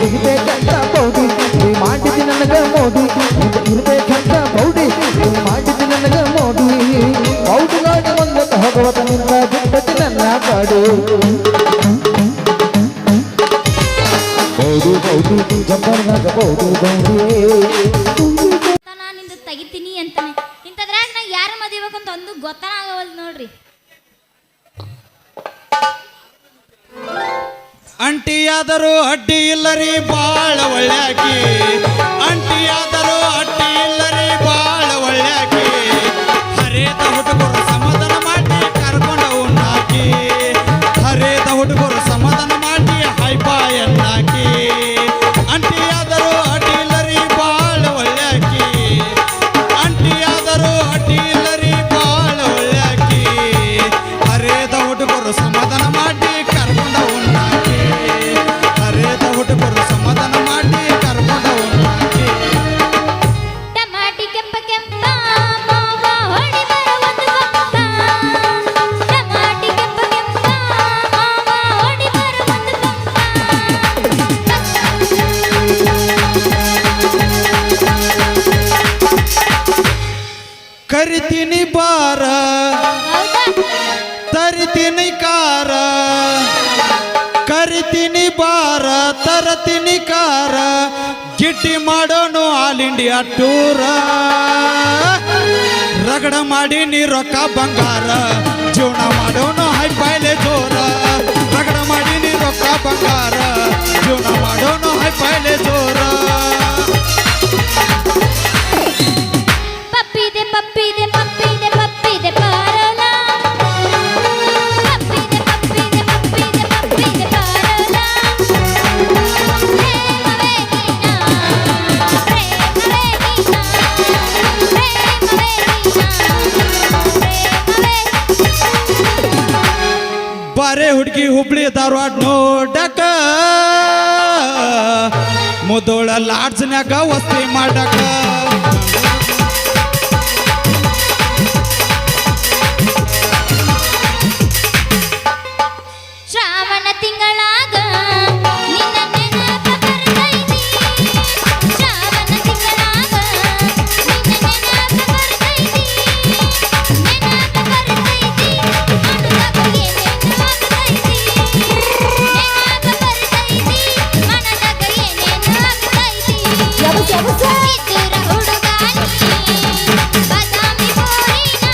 ಇರ್ಬೇಕಂತ body ಮಾಡಿದ್ದು ನನಗ ಮೋಡಿ ಇರ್ಬೇಕಂತ ಬೌಡಿ ಮಾಡಿದ್ದು ನನಗ ಮೋಡಿ ಬೌಡಿಗಾಗಿ ಮುಂದಕ್ಕೆ ಹೋಗುವ ನಿಂದ ಬಿಟ್ಟತಿ ನನ್ನ ಕಾಡು ಬೌಡಿ ಬೌಡಿ ಜಂಬರ್ನಾಗ ಬೌಡಿ ಬೌಡಿ ನಿಂದು ತೆಗಿತೀನಿ ಅಂತಾನೆ ಇಂಥದ್ರಾಗ ನಾ ಯಾರ ಮದುವೆಬೇಕಂತ ಒಂದು ಗೊತ್ತಾಗವಲ್ದು ನೋಡ್ರಿ. ಅಂಟಿಯಾದರೂ ಅಡ್ಡಿ ಇಲ್ಲರಿ ಬಾಳ ಒಳ್ಳ್ಯಾಕಿ ಅಂಟಿಯಾದರೂ ಅಡ್ಡಿ ಇಲ್ಲರಿ ಬಾಳ ಒಳ್ಳ್ಯಾಕಿ ಹರೇದ ಹುಡುಗರು ಸಮಾಧಾನ ಮಾಡಿ ಕರ್ಕೊಂಡ ಉಣ್ಣಾಕಿ ಹರೇದ ಹುಡುಗರು ಸಮಾಧಾನ ಮಾಡಿ ಹೈಪಾಯನ್ನಾಕಿ ಅಂಟಿಯಾದರೂ ಅಡ್ಡಿ ಇಲ್ಲರಿ ಬಾಳ ಒಳ್ಳ್ಯಾಕಿ ಅಂಟಿಯಾದರೂ ಅಡ್ಡಿ ಇಲ್ಲರಿ ಬಾಳ ಒಳ್ಳ್ಯಾಕಿ ಹರೇದ ಹುಡುಗರು ಸಮಾಧಾನ ಮಾಡಿ ಕರ್ಕೊಂಡ ಉಣ್ಣಾಕಿ ಹರೇದ ಹುಡುಗರು ಸಮಾಧಾನ ಮಾಡಿ ಕರ್ಕೊಂಡ ಉಣ್ಣಾಕಿ ಟಮಾಟಿ ಕೆಂಪ ಕೆಂಪ ಮಾವ ಹೊಡಿ ಬರೋ ಒಂದು ಪಂಪ ಟಮಾಟಿ ಕೆಂಪ ಕೆಂಪ ಮಾವ ಹೊಡಿ ಬರೋ ಒಂದು ಕರಿತೀನಿ ಬಾರ ತರಿತೀನಿ ಕಾರ ಕರಿತೀನಿ ಬಾರ ತರತೀನಿ ಕಾರ ಗಿಟ್ಟಿ ಮಾಡೋನು ಆಲ್ ಇಂಡಿಯಾ ಟೂರ ರಗಡ ಮಾಡಿ ನೀ ರೊಕ್ಕ ಬಂಗಾರ ಜೀವನ ಮಾಡೋನು ಹೈಫೈಲೆ ಜೋರ ರಗಡ ಮಾಡಿ ನೀ ರೊಕ್ಕ ಬಂಗಾರ ಜೀವನ ಮಾಡೋನು ಹೈಫೈಲೆ ಜೋರ ಪಪ್ಪಿದೆ ಪಪ್ಪಿದೆ ಪಪ್ಪಿದೆ ಪಪ್ಪಿದೆ ಪಾರಲ ಪಪ್ಪಿದೆ ಪಪ್ಪಿದೆ ಪಪ್ಪಿದೆ ಪಪ್ಪಿದೆ ಪಾರಲ ಪ್ರೇಮವೇ ನೀನಾ ಪ್ರೇಮವೇ ನೀನಾ ಪ್ರೇಮವೇ ನೀನಾ ಬಾರೆ ಹುಡುಗಿ ಹುಬ್ಳಿ ಧಾರವಾಡ ನೋಡಕ ಮುದೋಳ ಲಾಡ್ಜ್ನ್ಯಾಗ ವಸ್ತಿ ಮಾಡಕ ಶ್ರಾವಣ ತಿಂಗಳಾಗ ನಿನ್ನ ನೆನಪ ಬರ್ತೈತಿ ಶ್ರಾವಣ ತಿಂಗಳಾಗ ನಿನ್ನ ನೆನಪ ಬರ್ತೈತಿ ನೆನಪ ಬರ್ತೈತಿ ಮನದಾಗ ಏನೇನು ಆಗ್ತೈತಿ ನೆನಪ ಬರ್ತೈತಿ ಮನದಾಗ ಏನೇನು ಆಗ್ತೈತಿ ಇದ್ದರ ಹುಡುಗಾನಿ ಬಾದಾಮಿ ಬೋರಿನ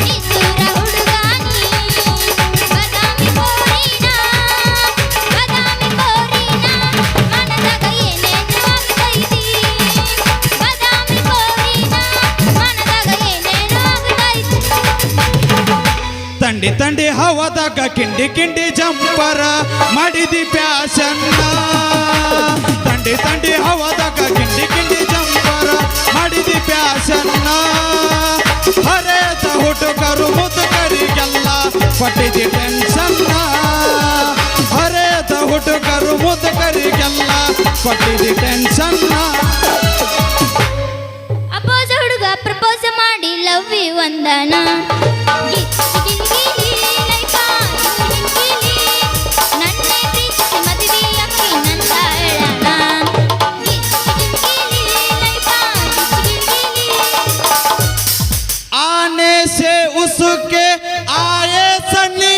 ಇದ್ದರ ಹುಡುಗಾನಿ ಬಾದಾಮಿ ಬೋರಿನ ಬಾದಾಮಿ ಬೋರಿನ ಮನದಾಗ ಏನೇನು ಆಗ್ತೈತಿ ಬಾದಾಮಿ ಬೋರಿನ ಮನದಾಗ ಏನೇನು ಆಗ್ತೈತಿ ತಂಡಿ ತಂಡಿ ಹವಾದಾಗ ಕಿಂಡಿ ಕಿಂಡಿ ಜಂಪರ ಮಾಡಿದಿ ಪ್ಯಾಶನ್ನ ತಂಡಿ ತಂಡಿ ಹವಾದಾಗ ಕಿಂಡಿ ಕಿಂಡಿ ಜಂಪರ ಮಾಡಿದಿ ಪ್ಯಾಶನ್ನ ಹರೇದ ಹುಡುಗರು ಮುದುಕರಿಗೆಲ್ಲ ಪಟ್ಟಿದಿ ಟೆನ್ಷನ್ನ ಹರೇದ ಹುಡುಗರು ಮುದುಕರಿಗೆಲ್ಲ ಪಟ್ಟಿದಿ ಟೆನ್ಷನ್ನ ಅಪೋಸ ಹುಡುಗ ಪ್ರಪೋಸ ಮಾಡಿ ಲವ್ ಯು ವಂದನ ನನ್ನೇ ಪ್ರೀತಿಸಿ ಮದುವೆ ಅಕ್ಕಿ ನಂದ ಹೇಳಣ आने से उसके आए सनी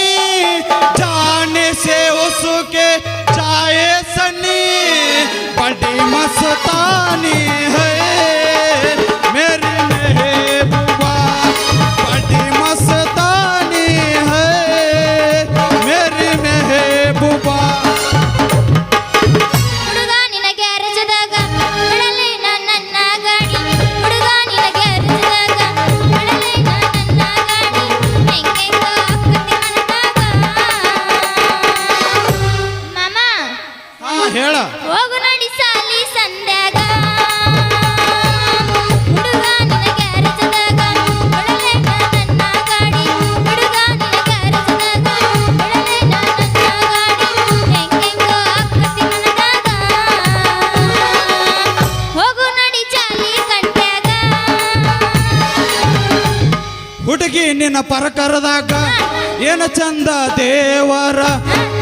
जाने से उसके जाए सनी बड़ी मस्तानी है मेरी महबूबा बड़ी ಪರಕರದಾಗ ಏನ ಚಂದ ದೇವರ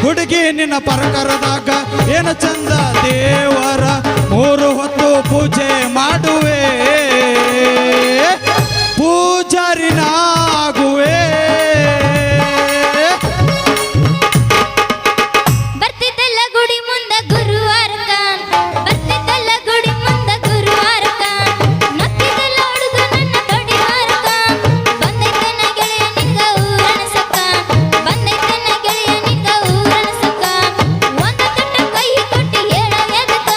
ಹುಡುಗಿ ನಿನ್ನ ಪರಕರದಾಗ ಏನ ಚಂದ ದೇವರ 3 ಹೊತ್ತು ಪೂಜೆ ಮಾಡುವೆ ಪೂಜಾರಿನಾಗುವೆ ಬರ್ತಿದ್ದಲ್ಲ ಗುಡಿ ಮುಂದ ಗುರುವಾರಕ ಬರ್ತಿದ್ದಲ್ಲ ಗುಡಿ ಮುಂದ ಗುರುವಾರಕ ನತ್ತಿದ್ದಲ್ಲ ಹುಡುಗ ನನ್ನ ಬಡಿವಾರಕ ಬಂದೈತನ ಗೆಳೆಯ ನಿಂಗ ಊರಣಸಕ ಬಂದೈತನ ಗೆಳೆಯ ನಿಂಗ ಊರಣಸಕ ಒಂದ ತುಟ್ಟ ಕೈ ಕೊಟ್ಟಿ ಹೇಳ ಎದಕ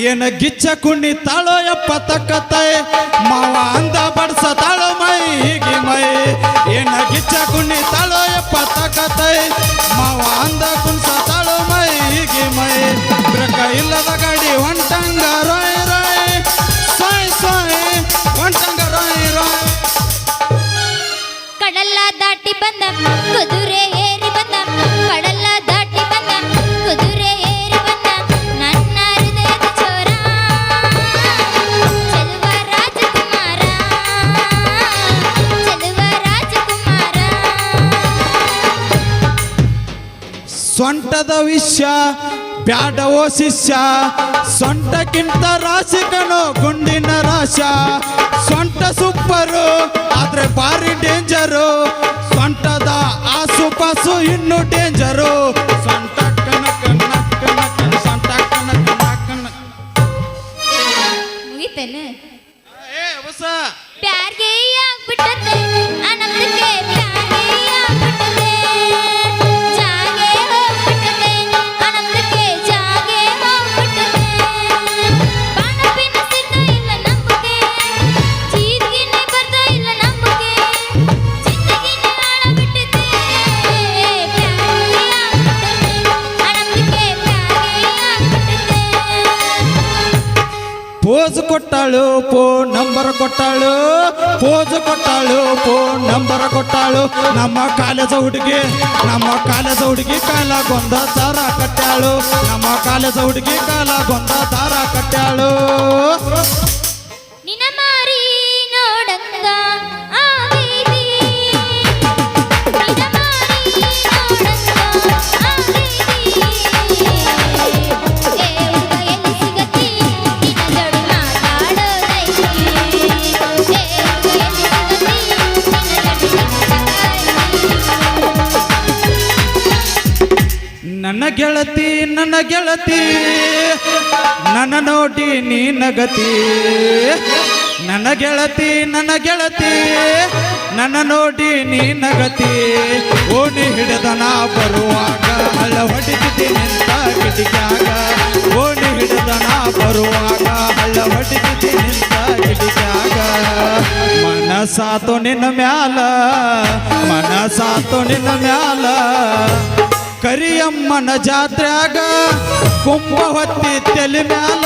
ಏನ ಗಿಚ್ಚ ಕುಣ್ಣಿ ತಾಳೋ ಯಪ್ಪ ತಕ್ಕತ್ತೈ ಮಾವ ಅಂದ ಬಡ್ಸ ತಾಳೋ ಮೈ ಹೀಗಿ ಮೈ ಏನ ಗಿಚ್ಚ ಕುಣ್ಣಿ ತಾಳೋ ಯಪ್ಪ ತಕ್ಕತ್ತೈ ಮಾವ ಅಂದ ಕುಣ್ಸ ತಾಳೋ ಮೈ ಹೀಗಿ ಮೈ ಬ್ರಕ ಇಲ್ಲದ ಗಾಡಿ ಹೊಂಟಂಗ ರಾಯ್ ರಾಯ್ ಸಾಯ್ ಸಾಯ್ ಹೊಂಟಂಗ ರಾಯ್ ರಾಯ್ ಕಡಲ ದಾಟಿ ಬಂದ ಕುದುರೆ ಏರಿ ಬಂದ ಕಡಲ ದಾಟಿ ಬಂದ ಕುದುರೆ ಏರಿ ಬಂದ ನನ್ನ ಹೃದಯದ ಚೋರ ಚೆಲುವ ರಾಜಕುಮಾರ ಚೆಲುವ ರಾಜಕುಮಾರ ಸೊಂಟದ ವಿಷಯ ಬ್ಯಾಡವೋ ಶಿಷ್ಯ ಸೊಂಟಕ್ಕಿಂತ ರಾಶಿಕನು ಗುಂಡಿನ ರಾಶ ಸೊಂಟ ಸೂಪರು ಆದ್ರೆ ಭಾರಿ ಡೇಂಜರು ಸೊಂಟದ ಆಸುಪಾಸು ಇನ್ನು ಡೇಂಜರು ಸೊಂಟ ಕನಕ ನಕ್ಕ ನಕ್ಕ ಸೊಂಟ ಕನಕ ನಕ್ಕ ನಕ್ಕ ಮುಗಿತೇನೆ ಹೊಸ ಪ್ಯಾರ್ಗೆ ಆಗ್ಬಿಟ್ಟದೆ ಅನಂತಕ್ಕೆ ಪ್ಯಾರ್ಗೆ ಆಗ್ಬಿಟ್ಟದೆ ಜಾಗೆ ಹೋಗ್ಬಿಟ್ಟದೆ ಅನಂತಕ್ಕೆ ಜಾಗೆ ಹೋಗ್ಬಿಟ್ಟದೆ ಬಾಣಪಿನ ಸಿದ್ಧ ಇಲ್ಲ ನಂಬಿಕೆ ಜೀದ್ಗಿನ್ನೆ ಬರ್ದ ಇಲ್ಲ ನಂಬಿಕೆ ಜಿಂದಗಿನ್ನೆ ಹಾಳಬಿಟ್ಟಿದೆ ಪ್ಯಾರ್ಗೆ ಆಗ್ಬಿಟ್ಟದೆ ಅನಂತಕ್ಕೆ ಪ್ಯಾರ್ಗೆ ಆಗ್ಬಿಟ್ಟದೆ ಪೋಸ್ ಕೊಟ್ಟಾಳು ಫೋನ್ ನಂಬರ್ ಕೊಟ್ಟಾಳು ಪೋಸ್ ಕೊಟ್ಟಾಳು ಫೋನ್ ನಂಬರ್ ಕೊಟ್ಟಾಳು ನಮ್ಮ ಕಾಲೇಜ ಹುಡುಗಿ ಕಾಲಾಗೊಂದ ದಾರ ಕಟ್ಟಾಳು ನಮ್ಮ ಕಾಲೇಜ ಹುಡುಗಿ ಕಾಲಾಗೊಂದ ದಾರ ಕಟ್ಟಾಳು ನಿನ್ನ ಮಾರಿ ನೋಡಂಗ ಆ ಬೀದಿ ನಿನ್ನ ಮಾರಿ ನೋಡಂಗ ಆ ಬೀದಿ ಏ ಹುಡುಗ ಎಲ್ಲಿ ಸಿಗತಿ ನಿನ್ನ ಜೋಡಿ ಮಾತಾಡೋದೈತಿ ಏ ಹುಡುಗ ಎಲ್ಲಿ ಸಿಗತಿ ನಿನ್ನ ಜೋಡಿ ನನ್ನ ಗೆಳತಿ ನನ್ನ ನೋಡಿ ನೀ ನಗತಿ ನನ್ನ ಗೆಳತಿ ನನ್ನ ನೋಡಿ ನೀ ನಗತಿ ಓಣಿ ಹಿಡಿದ ನಾ ಬರುವಾಗ ಹಳ್ಳ ಹೊಡಿತಿದ್ದಿ ನಿಂತ ಕಿಟಿಕ್ಯಾಗ ಓಣಿ ಹಿಡಿದ ನಾ ಬರುವಾಗ ಹಳ್ಳ ಹೊಡಿತಿದ್ದಿ ನಿಂತ ಕಿಟಿಕ್ಯಾಗ ಮನಸಾತು ನಿನ್ನ ಮ್ಯಾಲ ಕರಿಯಮ್ಮನ ಜಾತ್ರ್ಯಾಗ ಕುಂಭ ಹೊತ್ತಿ ತೆಲಿ ಮ್ಯಾಲ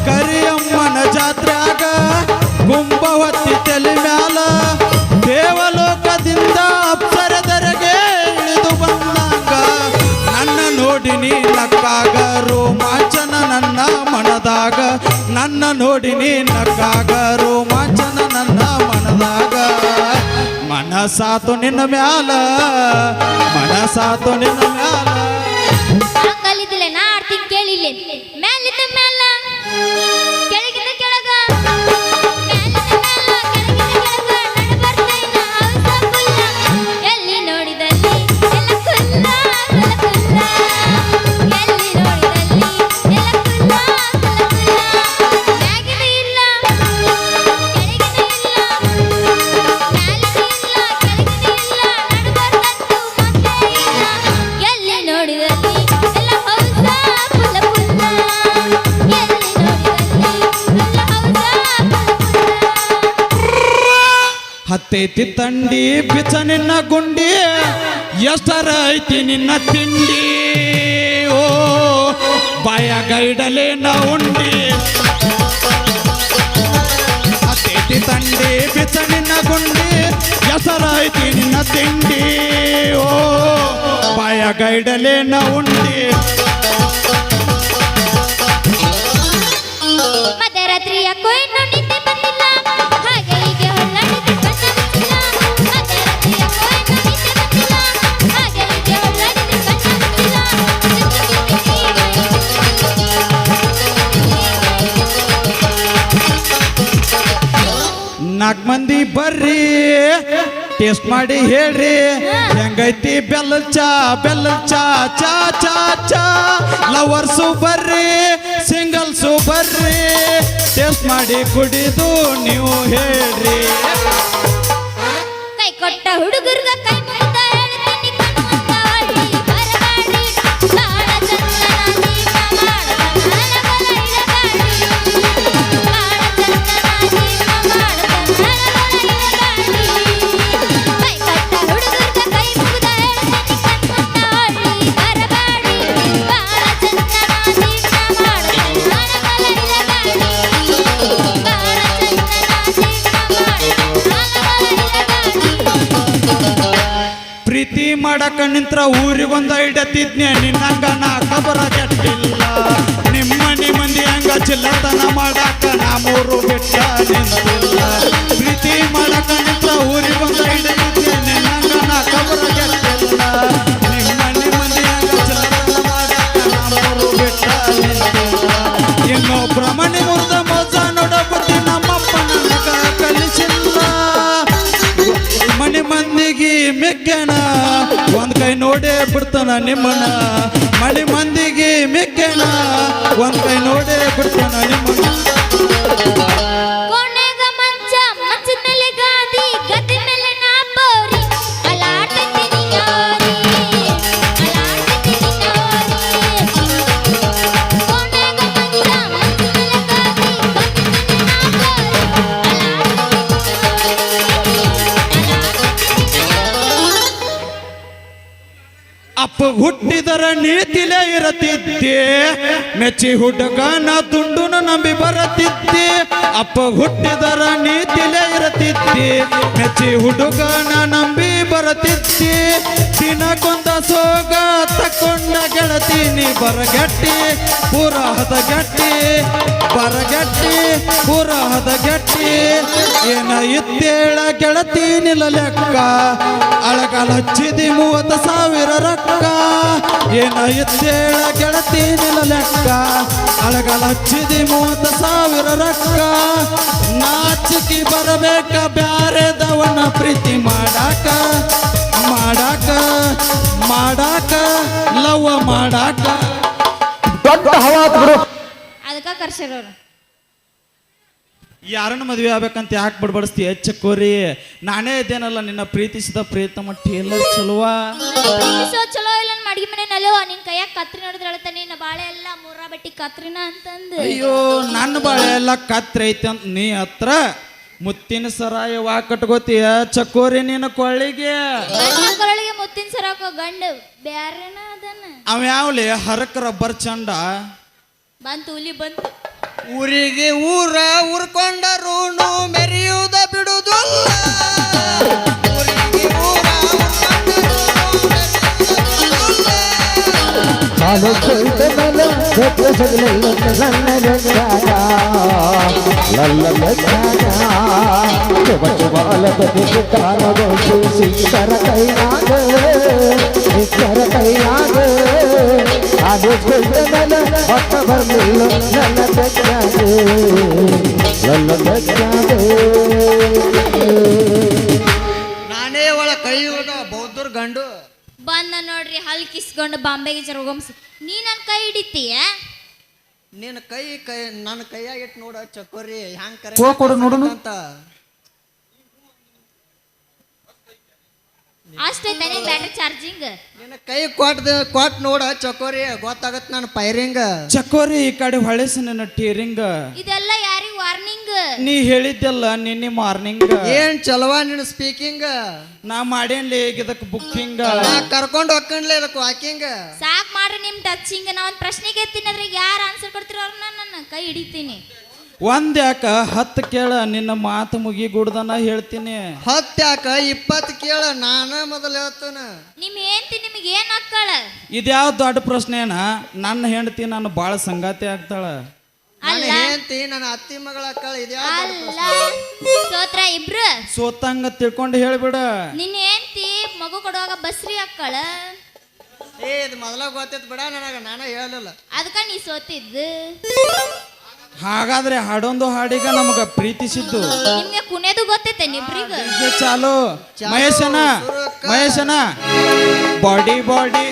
ಕರಿಯಮ್ಮನ ಜಾತ್ರ್ಯಾಗ ಕುಂಭ ಹೊತ್ತಿ ತೆಲಿ ಮ್ಯಾಲ ದೇವಲೋಕದಿಂದ ಅಪ್ಸರದರೆಗೆ ಇಳಿದು ಬಂದಾಗ ನನ್ನ ನೋಡಿ ನೀ ನಕ್ಕಾಗ ರೋಮಾಂಚನ ನನ್ನ ಮನದಾಗ ನನ್ನ ನೋಡಿ ನೀ ನಕ್ಕಾಗ ರೋಮಾಂಚನ ನನ್ನ ಮನದಾಗ ಮನಸಾತು ನಿನ್ನ ಮ್ಯಾಲ ಹಂಗಲ್ಲಿದ್ದಿಲ್ಲ ನಾ ಆಡ್ತೀನಿ ಕೇಳಿಲ್ಲ ಮೇಲಿಂದ ಮೇಲ ಕೆಳಗಿಂದ ಕೆಳಗ ಮೇಲಿಂದ ಮೇಲ ಕೆಳಗಿಂದ ಕೆಳಗ ನಡಬರ್ತೈನ ಹೌಸ ಕುಲ್ಲ ಎಲ್ಲಿ ನೋಡಿದಲ್ಲಿ ಎಲ್ಲ ಕುಲ್ಲ ಕುಲ್ಲ ಎಲ್ಲಿ ನೋಡಿದಲ್ಲಿ ಎಲ್ಲ ಕುಲ್ಲ ಕುಲ್ಲ ಮ್ಯಾಗಿನ ಇಲ್ಲ ಕೆಳಗಿನ ಇಲ್ಲ ಮ್ಯಾಲಿನ ಇಲ್ಲ ಕೆಳಗಿನ ಇಲ್ಲ ನಡಬರ್ತಂತೂ ಮತ್ತೆ ಇಲ್ಲ ಎಲ್ಲಿ ನೋಡಿದಲ್ಲಿ ಎಲ್ಲ ಹೌಸ ಕುಲ್ಲ ಕುಲ್ಲ ಎಲ್ಲಿ ನೋಡಿದಲ್ಲಿ ಎಲ್ಲ ಹೌಸ ಕುಲ್ಲ ಹತ್ತೈತಿ ತಂಡಿ ಬಿಚ್ಚ ನಿನ್ನ ಗುಂಡಿ ಎಷ್ಟರ ಐತಿ ನಿನ್ನ ತಿಂಡಿ ಓ ಬಾಯ ಗೈಡಲೆ ನ ಉಂಡಿ ಹತ್ತೈತಿ ತಂಡಿ ಬಿಚ್ಚ ನಿನ್ನ ಗುಂಡಿ ಎಷ್ಟರ ಐತಿ ನಿನ್ನ ತಿಂಡಿ ಓ ಬಾಯ ಗೈಡಲೆ ನ ಉಂಡಿ ಮಧ್ಯರಾತ್ರಿ ಯಾಕೋ ಇನ್ನೂ ನಿದ್ದೆ ಬಂದಿಲ್ಲ ನಾಲ್ಕು ಮಂದಿ ಬರ್ರಿ ಟೇಸ್ಟ್ ಮಾಡಿ ಹೇಳ್ರಿ ಹೆಂಗೈತಿ ಬೆಲ್ಲ ಚಾ ಚಾ ಚಾ ಚಾ ಲವರ್ಸು ಬರ್ರಿ ಸಿಂಗಲ್ಸು ಬರ್ರಿ ಟೇಸ್ಟ್ ಮಾಡಿ ಕುಡಿದು ನೀವು ಹೇಳ್ರಿ. ಕೈ ಕೊಟ್ಟ ಹುಡುಗರ್ಗ ಕೈ ಮುಗಿದ ಹೇಳ್ತೀನಿ ಕಣ್ಮುಂದ ಹೊಳ್ಳಿ ಬರಬೇಡಿ ಬಾಳ ಚಂದನ ಜೀವ ಮಾಡ್ದ ನನಗೊಲ ಇರಬೇಡಿ ಬಾಳ ಚಂದನ ಜೀವ ಮಾಡ್ದ ನನಗೊಲ ಇರಬೇಡಿ. ಕೈ ಕೊಟ್ಟ ಹುಡುಗರ್ಗ ಕೈ ಮುಗಿದ ಹೇಳ್ತೀನಿ ಕಣ್ಮುಂದ ಹೊಳ್ಳಿ ಬರಬೇಡಿ ಬಾಳ ಚಂದನ ಜೀವ ಮಾಡ್ದ ನನಗೊಲ ಇರಬೇಡಿ ಬಾಳ ಚಂದನ ಜೀವ ಪ್ರೀತಿ ಮಾಡಕ ನಿಂತ್ರ ಊರಿಗೊಂದ ಇಡತಿದ್ನೆ ನಿನ್ನಂಗ ನಾ ಕಬರ ಕೆಟ್ಟಿಲ್ಲ ನಿಮ್ಮನಿ ಮಂದಿ ಹಂಗ ಚಿಲ್ಲತನ ಮಾಡಾಕ ನಾ ಮೂರು ಬಿಟ್ಟ ನಿಂತಿಲ್ಲ. ಪ್ರೀತಿ ಮಾಡಕ ನಿಂತ್ರ ಊರಿಗೊಂದ ಇಡತಿದ್ನೆ ನಿನ್ನಂಗ ನಾ ಕಬರ ಕೆಟ್ಟಿಲ್ಲ ನಿಮ್ಮನಿ ಮಂದಿ ಹಂಗ ಚಿಲ್ಲತನ ಮಾಡಾಕ ನಾ ಮೂರು ಬಿಟ್ಟ ನಿಂತಿಲ್ಲ. ಇನ್ನೊಬ್ಬರ ಮನೆ ಮುರಿದ ಮೋಸ ನೋಡಬತ್ತಿ ನಮ್ಮಪ್ಪ ನನಗ ಕಲಿಸಿಲ್ಲ. ಮನೆ ಮಂದಿಗೆ ಮೆಕ್ಕೆಣ ಒಂದ್ ಕೈ ನೋಡೇ ಬಿಡ್ತಾನ ನಿಮ್ಮನ ಮನೆ ಮಂದಿಗೆ ಮೆಕ್ಕೆಣ ಒಂದ್ ಕೈ ನೋಡೇ ಬಿಡ್ತಾನ ನಿಮ್ಮನ. ಕೋಣೆಗ ಮಂಚ ಮಂಚದ ಮೇಲೆ ಗಾದಿ ಗದ್ದೆ ಮೇಲೆ ನಾ ಬೋರಿ ಅಲಾಟತೀನಿ ಯಾರಿ ಅಲಾಟತೀನಿ ಯಾರಿ. ಕೋಣೆಗ ಮಂಚ ಮಂಚದ ಮೇಲೆ ಗಾದಿ ಗದ್ದೆ ಮೇಲೆ ನಾ ಅಪ್ಪ ಹುಟ್ಟಿದರ ನೀತಿಲೇ ಇರತಿದ್ದೆ ಮೆಚ್ಚಿ ಹುಡುಗನ ದುಂಡುನ ನಂಬಿ ಬರತಿದ್ದೆ. ಅಪ್ಪ ಹುಟ್ಟಿದರ ನೀತಿಲೇ ಇರತಿದ್ದೆ ಮೆಚ್ಚಿ ಹುಡುಗನ ನಂಬಿ ಬರತಿದ್ದೆ. ದಿನಕ್ಕೊಂದ ಸೋಗ ತಕೊಂಡ ಗೆಳತೀನಿ ಬರಗಟ್ಟಿ ಪೂರ ಹದಗೆಟ್ಟಿ ಬರಗಟ್ಟಿ ಪೂರ ಹದಗೆಟ್ಟಿ. ಏನ ಇತ್ತೇಳ ಗೆಳತೀನಿಲ್ಲ ಲೆಕ್ಕ ಅಳಗಾಲ ಹಚ್ಚಿದಿ 30,000 ರೊಕ್ಕ. ಏನ ಇತ್ತೇಳ ಗೆಳತೀನಿಲ್ಲ ಲೆಕ್ಕ ಅಳಗಾಲ ಹಚ್ಚಿದಿ 30,000 ರೊಕ್ಕ. ನಾಚಿಕಿ ಬರಬೇಕ ಬ್ಯಾರೆದವನ ಪ್ರೀತಿ ಮಾಡಾಕ ಮಾಡಾಕ ಮಾಡಾಕ ಲವ್ ಮಾಡಾಕ. ದೊಡ್ಡ ಹವಾತ್ ಬಿಡು. ಅದಕ್ಕ ಕರ್ಸಿರೋರು ಯಾರನ್ನ ಮದುವೆ ಆಗ್ಬೇಕಂತ ಯಾಕೆ ಬಡಬಡಿಸ್ತೀಯ ಚಕ್ಕೋರಿ? ನಾನೇ ಇದ್ದೇನಲ್ಲ ನಿನ್ನ ಪ್ರೀತಿಸಿದ ಪ್ರೀತಮ ಟೇಲರ್ ಚಲುವಾ. ಪ್ರೀತಿಸೋ ಚಲೋ ಇಲ್ಲ ಅಡಿಗೆ ಮನೆ ನಲುವ ನಿನ್ ಕೈಯಾಗ ಕತ್ರಿ ನೋಡಿದ್ರೆ ಹೇಳ್ತಾನೆ ನಿನ್ನ ಬಾಳೆ ಎಲ್ಲ ಮೂರ ಬಟ್ಟಿ ಕತ್ರಿನ ಅಂತಂದು. ಅಯ್ಯೋ ನನ್ನ ಬಾಳೆ ಎಲ್ಲ ಕತ್ರಿ ಐತೆ ಅಂತ ನೀ ಹತ್ರ ಮುತ್ತಿನ ಸರಾಯ ವಾ ಕಟ್ಕೋತೀಯ ಚಕ್ಕೋರಿ ನಿನ್ನ ಕೊಳ್ಳಿಗೆ. ನನ್ನ ಕೊರಳಿಗೆ ಮುತ್ತಿನ ಸರಾಕೋ ಗಂಡು ಬ್ಯಾರೇನ ಅದನ್ನ ಅವ ಯಾವ್ಲಿ ಹರಕ ರಬ್ಬರ್ ಚಂಡ ಬಂತು ಹುಲಿ ಬಂತು. ಊರಿಗೆ ಉರ್ಕೊಂಡರೂ ಮೆರೆಯುವುದ ಬಿಡುವುದಿಲ್ಲ. ಊರಿಗೆ ಕಾಲು ಕೊಯ್ದ ಮೇಲೆ ಸಗಲೆಲ್ಲ ನನ್ನ ಬೆಟ್ಟಾಗ ಲಲ್ಲ ಬೆಟ್ಟಾಗ ಬಾಲ ಬದಿಗೆ ಕಾಲಗೊಂಡು ಸಿಕ್ಕರ ಕೈಯಾಗ ಸಿಕ್ಕರ ಕೈಯಾಗ. ಕಾಲು ಕೊಯ್ದ ಮೇಲೆ ಹೊತ್ತ ಬರಲಿಲ್ಲ ನನ್ನ ಬೆಟ್ಟಾಗ ಲಲ್ಲ ಬೆಟ್ಟಾಗ. ನಾನೇ ಒಳ ಕೈ ಬೌದ್ಧರ್ ಗಂಡು ಬಂದ ನೋಡ್ರಿ ಹಲ್ ಕಿಸ್ಕೊಂಡು ಬಾಂಬೆಗೆ ಜರಗೋಮ್ಸಿ ನೀ ನನ್ನ ಕೈ ಹಿಡಿತೀಯ. ನಿನ್ನ ಕೈ ನನ್ನ ಕೈಯಾಗ ಇಟ್ಟು ನೋಡ ಚಕ್ಕೋರಿ ಹ್ಯಾಂಗ್ ಕರೆ ಕೊಡು ನೋಡುನು. ಅಂತ ಅಷ್ಟೇ ತಾನೇ ಬ್ಯಾಟ್ರಿ ಚಾರ್ಜಿಂಗ್. ನಿನ್ನ ಕೈ ಕೊಟ್ ನೋಡ ಚಕ್ಕೋರಿ ಗೊತ್ತಾಗತ್ ನನ್ನ ಪೈರಿಂಗ್. ಚಕ್ಕೋರಿ ಈ ಕಡೆ ಹೊಳೆಸಿ ನನ್ನ ಟೀರಿಂಗ್. ಇದೆಲ್ಲ ಯಾರಿಗ್ ವಾರ್ನಿಂಗ್? ನೀ ಹೇಳಿದ್ದಲ್ಲ ನಿನ್ನೆ ಮಾರ್ನಿಂಗ್. ಏನ್ ಚಲವಾ ನಿನ್ನ ಸ್ಪೀಕಿಂಗ್. ನಾ ಮಾಡೇನ್ಲಿ ಈಗ ಇದಕ್ಕೆ ಬುಕ್ಕಿಂಗ್. ನಾ ಕರ್ಕೊಂಡು ಹೋಗ್ಕಂಡ್ಲೆ ಇದಕ್ಕೆ ವಾಕಿಂಗ್. ಸಾಕ್ ಮಾಡ್ರಿ ನಿಮ್ ಟಚಿಂಗ್. ನಾ ಒಂದ್ ಪ್ರಶ್ನೆ ಕೇಳ್ತೀನಿ ಅದ್ರಾಗ ಯಾರು ಆನ್ಸರ್ ಕೊಡ್ತಿರೋ ಅವ್ರನ್ನ ನನ್ನ ಕೈ ಹಿಡಿತೀನಿ. ಒಂದ್ ಯಾಕ 10 ಕೇಳ ನಿನ್ನ ಮಾತು ಮುಗಿಗೂಡ್ದನ ಹೇಳ್ತೀನಿ. 10 ಯಾಕ 20 ಕೇಳ ನಾನ ಮೊದಲು ಹೇಳ್ತಾನ. ನಿಮ್ ಹೆಂಡತಿ ನಿಮಗೆ ಏನ್ ಹಾಕ್ತಾಳ? ಇದ್ಯಾವ ದೊಡ್ಡ ಪ್ರಶ್ನೆನ? ನನ್ನ ಹೆಂಡತಿ ನಾನು ಬಾಳ ಸಂಗಾತಿ ಆಗ್ತಾಳ. ನನ್ನ ಹೆಂಡತಿ ನನ್ನ ಅತ್ತಿ ಮಗಳ ಅಕ್ಕಳ ಇದ್ಯಾ ಅಲ್ಲ ಸೋತ್ರ ಇಬ್ರು ಸೋತಂಗ ತಿಳ್ಕೊಂಡು ಹೇಳ್ಬಿಡ. ನಿನ್ನ ಹೆಂಡತಿ ಮಗು ಕೊಡುವಾಗ ಬಸ್ರಿ ಹಾಕ್ತಾಳ. ಇದು ಮೊದಲ ಗೊತ್ತಿತ್ತು ಬಿಡ ನನಗ ನಾನ ಹೇಳಲಿಲ್ಲ. ಅದಕ್ಕ ನೀ ಸೋತಿದ್ದು. ಹಾಗಾದ್ರೆ ಹಾಡೊಂದು ಹಾಡಿಗ ನಮಗ ಪ್ರೀತಿಸಿದ್ದು ನಿಮ್ಗೆ ಕುಣಿಯೋದು ಗೊತ್ತೈತೆ ನಿಬ್ರಿಗ DJ ಚಾಲು ಮಹೇಶನ ಬಾಡಿ ಬಾಡಿ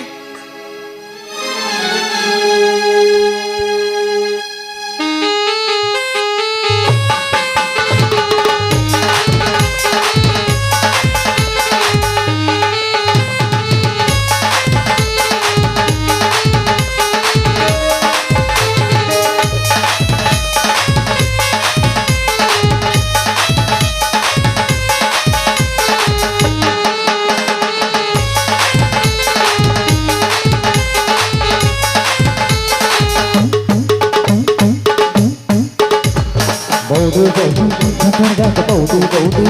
ಬೌದು ಬೌದು ಕಟರ್ಗಾಕ ಬೌದು ಬೌದು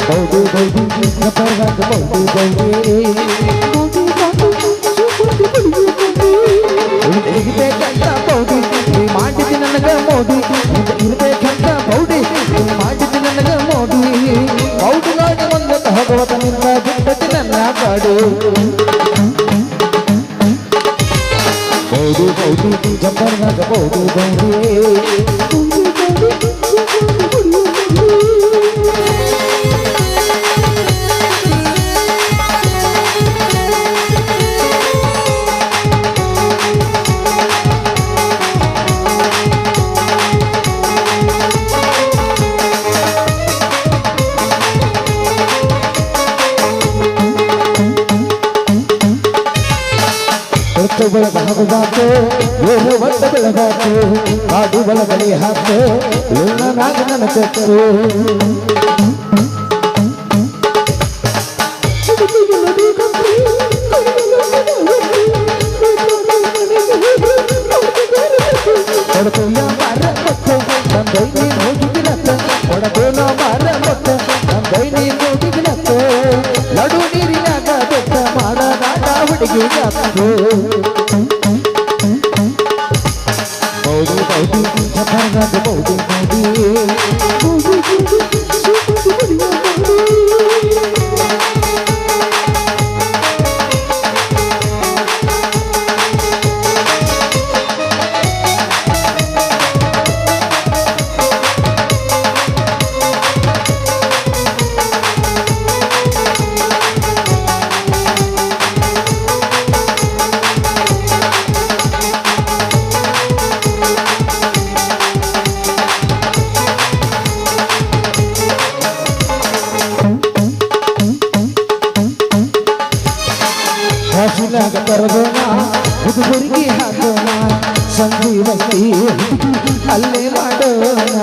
ಬೌದು ಬೌದು ಕಟರ್ಗಾಕ ಬೌದು ಬೌದು ಇರ್ಬೇಕಂತ ಬೌಡಿ ಮಾಡಿದ್ದು ನನಗ ಮೋಡಿ ಇರ್ಬೇಕಂತ ಬೌಡಿ ಮಾಡಿದ್ದು ನನಗ ಮೋಡಿ ಬೌದು ನೋಡಿ ಒಂದು ಭಗವತನಿಂದ ಬಿಟ್ಟತಿ ನನ್ನ ಕಾಡು ಬೌದು ಬೌದು ಜಂಬರ್ನಾಗ ಬೌದು ಬೌದು ಹೊತ್ತು ಬೆಳಗಾಕು ಏನು ಒತ್ತ ಬೆಳಗಾಕು ಹಾಡು ಬಲಗಲಿ ಹಾಕು ನಾಗ ನನ್ನ ತೆತ್ತು ಕೊಡತೋಯ ಮಾರ ಮತ್ತೆ ನಂದೈನಿ ಹೋಗಿದಿನತ್ತ ಕೊಡತೋನ ಮಾರ ಮತ್ತೆ ನಂದೈನಿ ಹೋಗಿದಿನತ್ತ ಲಡು ನೀರಿನಾಗ ಬೆಟ್ಟ ಮಾಡ ನಾಟ ಹುಡುಗಿ ಜಾತು ಬೌದು ಬೌದು ಜಂಬರ್ನಾಗ ಬೌದು ಹಾಸಿನಾಗ ತರದೋಣ ಹುಡುಗರಿಗೆ ಹಾಕೋಣ ಸಂಜೀವತಿ ಅಲ್ಲೇ ಮಾಡೋಣ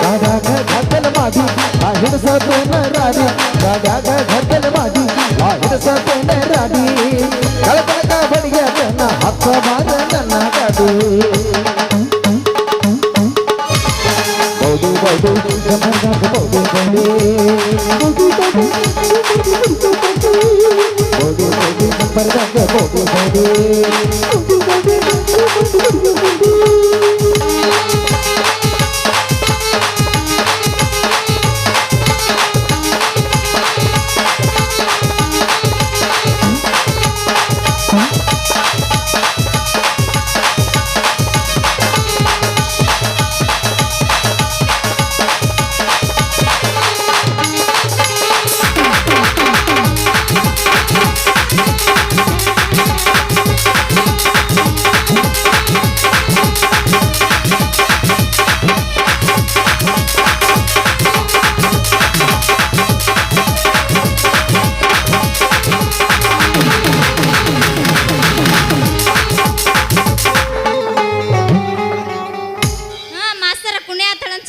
ರಾಜಾಗ ಘಟನ ಮಾಡಿ ಆ ಹಿಡಿಸೋಣ ರಾಡಿ ರಾಜಾಗ ಘಟನ ಮಾಡಿ ಆ ಹಿಡಿಸೋಣ ರಾಡಿ ಕಳಕಳಕ ಬಡಿಗೆ ನನ್ನ ಹತ್ತ ಬಾರ ನನ್ನ ಕಾಡು ಬೌದು ಬೌದು ಜಂಬರ್ನಾಗ ಬೌದು ಬೌದು ಬೌದು ಬೌದು ಜಂಬರ್ನಾಗ ಬೌದು ಬೌದು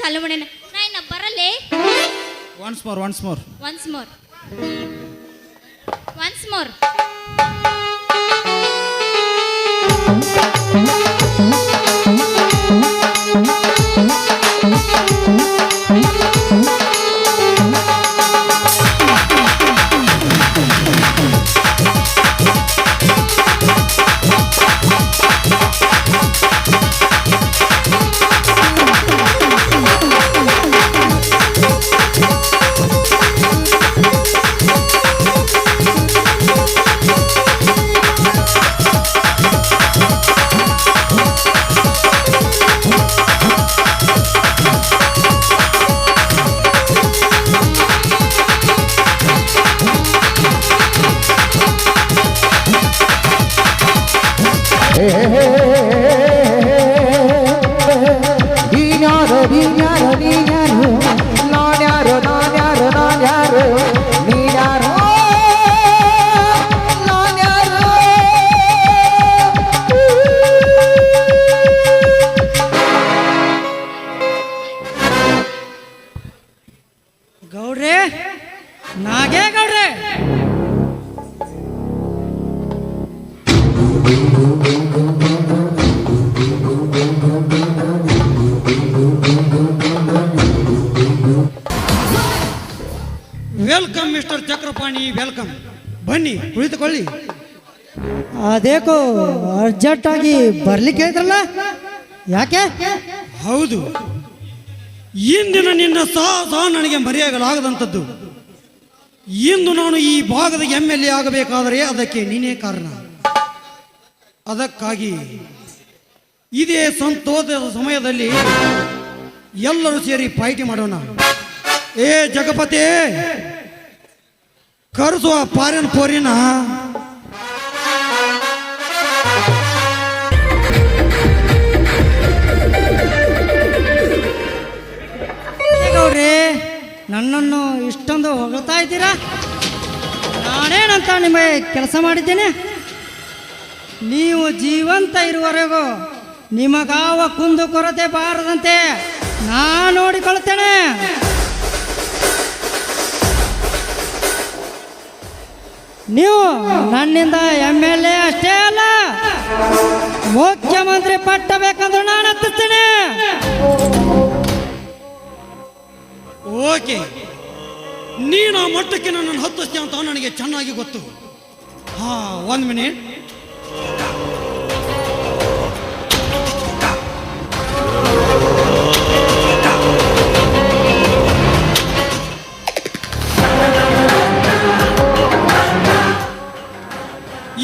ಚಾಲು ಮಾಡ್ಯಾನ ನಾ ಇನ್ನ ಬರಲೇ ಒನ್ಸ್ ಮೋರ್ ಒನ್ಸ್ ಮೋರ್ ಗೌಡ್ರೆ ನಾಗೇಗೌಡ್ರೆ ವೆಲ್ಕಮ್ ಮಿಸ್ಟರ್ ಚಕ್ರಪಾಣಿ, ವೆಲ್ಕಮ್. ಬನ್ನಿ ಕುಳಿತುಕೊಳ್ಳಿ. ಅದೇಕೋ ಅರ್ಜೆಂಟ್ ಆಗಿ ಬರ್ಲಿಕ್ಕೆ ಹೇಳಿದ್ರಲ್ಲ, ಯಾಕೆ? ಹೌದು, ಇಂದಿನ ನಿನ್ನ ಸಾಹಸ ನನಗೆ ಮರೆಯಲಾಗದಂಥದ್ದು. ಇಂದು ನಾನು ಈ ಭಾಗದ MLA ಆಗಬೇಕಾದರೆ ಅದಕ್ಕೆ ನೀನೇ ಕಾರಣ. ಅದಕ್ಕಾಗಿ ಇದೇ ಸಂತೋಷದ ಸಮಯದಲ್ಲಿ ಎಲ್ಲರೂ ಸೇರಿ ಪಾರ್ಟಿ ಮಾಡೋಣ. ಏ ಜಗಪತಿ, ಕರೆಸುವ ಪಾರ್ಯನ್ ಪೋರಿನ. ಗೌಡ್ರಿ ನನ್ನನ್ನು ಇಷ್ಟೊಂದು ಹೊಗಳ್ತಾ ಇದ್ದೀರಾ? ನಾನೇನಂತ ನಿಮಗೆ ಕೆಲಸ ಮಾಡಿದ್ದೇನೆ? ನೀವು ಜೀವಂತ ಇರುವವರೆಗೂ ನಿಮಗಾವ ಕುಂದು ಕೊರತೆ ಬಾರದಂತೆ ನಾನು ನೋಡಿಕೊಳ್ತೇನೆ. ನೀವು ನನ್ನಿಂದ MLA ಅಷ್ಟೇ ಅಲ್ಲ, ಮುಖ್ಯಮಂತ್ರಿ ಪಟ್ಟ ಬೇಕಂದ್ರೆ ನಾನು ಹತ್ತಿಸ್ತೇನೆ. ಓಕೆ, ನೀನು ಆ ಮಟ್ಟಕ್ಕೆ ನನ್ನನ್ನು ಹತ್ತಿಸ್ತೀಯ ಅಂತ ನನಗೆ ಚೆನ್ನಾಗಿ ಗೊತ್ತು. ಹಾ, 1 ಮಿನಿಟ್.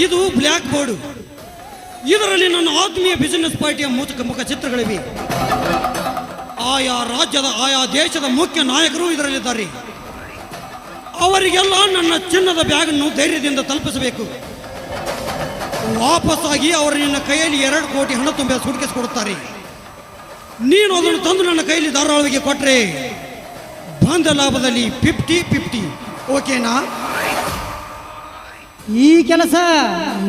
ಇದು ಬ್ಲ್ಯಾಕ್ ಬೋರ್ಡು. ಇದರಲ್ಲಿ ನನ್ನ ಆತ್ಮೀಯ ಬಿಸಿನೆಸ್ ಪಾರ್ಟಿಯ ಮುಖ ಚಿತ್ರಗಳಿವೆ. ಆಯಾ ರಾಜ್ಯದ ಆಯಾ ದೇಶದ ಮುಖ್ಯ ನಾಯಕರು ಇದರಲ್ಲಿದ್ದಾರೆ. ಅವರಿಗೆಲ್ಲ ನನ್ನ ಚಿನ್ನದ ಬ್ಯಾಗನ್ನು ಧೈರ್ಯದಿಂದ ತಲುಪಿಸಬೇಕು. ವಾಪಸ್ಸಾಗಿ ಅವರು ನಿನ್ನ ಕೈಯಲ್ಲಿ 2 ಕೋಟಿ ಹಣ ತುಂಬ ಸೂಟ್ಕೇಸ್ ಕೊಡುತ್ತಾರೆ. ನೀನು ಅದನ್ನು ತಂದು ನನ್ನ ಕೈಯಲ್ಲಿ ಧಾರಾಳವಾಗಿ ಕೊಟ್ಟರೆ ಬಂದ ಲಾಭದಲ್ಲಿ 50-50. ಓಕೆನಾ? ಈ ಕೆಲಸ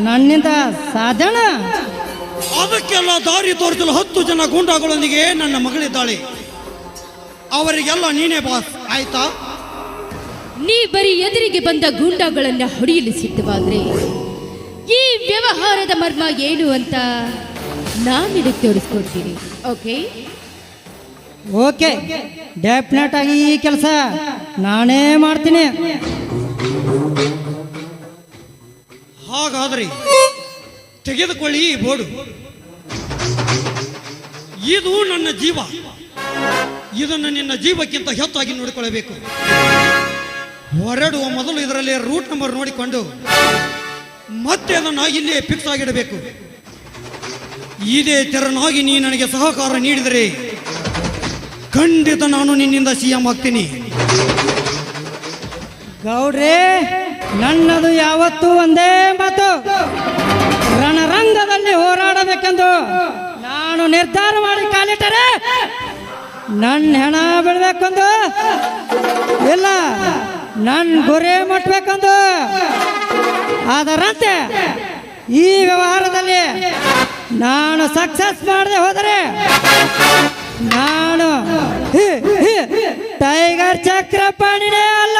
ನನ್ನಿಂದ ಸಾಧ್ಯನಾ? ಅದಕ್ಕೆಲ್ಲ ದಾರಿ ತೋರಿಸಲು 10 ಜನ ಗೂಂಡಾಗಳೊಂದಿಗೆ ನನ್ನ ಮಗಳಿದ್ದಾಳೆ. ಅವರಿಗೆಲ್ಲ ನೀನೇ ಬಾಸ್, ಆಯ್ತಾ? ನೀ ಬರೀ ಎದುರಿಗೆ ಬಂದ ಗೂಂಡಾಗಳನ್ನ ಹೊಡೆಯಲು ಸಿದ್ಧವಾದ್ರೆ ಈ ವ್ಯವಹಾರದ ಮರ್ಮ ಏನು ಅಂತ ನಾನು ನಿನಗೆ ತೋರಿಸ್ಕೊಡ್ತೀನಿ. ಓಕೆ ಓಕೆ, ಡೆಫಿನೆಟ್ ಆಗಿ ಈ ಕೆಲಸ ನಾನೇ ಮಾಡ್ತೀನಿ. ಹಾಗಾದ್ರೆ ತೆಗೆದುಕೊಳ್ಳಿ ಈ ಬೋರ್ಡು. ಇದು ನನ್ನ ಜೀವ. ಇದನ್ನು ನಿನ್ನ ಜೀವಕ್ಕಿಂತ ಹೆಚ್ಚಾಗಿ ನೋಡಿಕೊಳ್ಳಬೇಕು. ಹೊರಡುವ ಮೊದಲು ಇದರಲ್ಲಿ ರೂಟ್ ನಂಬರ್ ನೋಡಿಕೊಂಡು ಮತ್ತೆ ಅದನ್ನು ಇಲ್ಲಿಯೇ ಫಿಕ್ಸ್ ಆಗಿಡಬೇಕು. ಇದೇ ತೆರನಾಗಿ ನೀ ನನಗೆ ಸಹಕಾರ ನೀಡಿದರೆ ಖಂಡಿತ ನಾನು ನಿನ್ನಿಂದ CM ಆಗ್ತೀನಿ. ಗೌಡ್ರೆ, ನನ್ನದು ಯಾವತ್ತೂ ಒಂದೇ ಮಾತು, ರಣರಂಗದಲ್ಲಿ ಹೋರಾಡಬೇಕೆಂದು ನಾನು ನಿರ್ಧಾರ ಮಾಡಿ ಕಾಲಿಟ್ಟರೆ ನನ್ನ ಹೆಣ ಬೀಳ್ಬೇಕಂದು, ಇಲ್ಲ ನನ್ನ ಗುರಿ ಮುಟ್ಬೇಕಂದು. ಅದರಂತೆ ಈ ವ್ಯವಹಾರದಲ್ಲಿ ನಾನು ಸಕ್ಸಸ್ ಮಾಡದೆ ಹೋದರೆ ನಾನು ಟೈಗರ್ ಚಕ್ರಪಾಣಿನೇ ಅಲ್ಲ.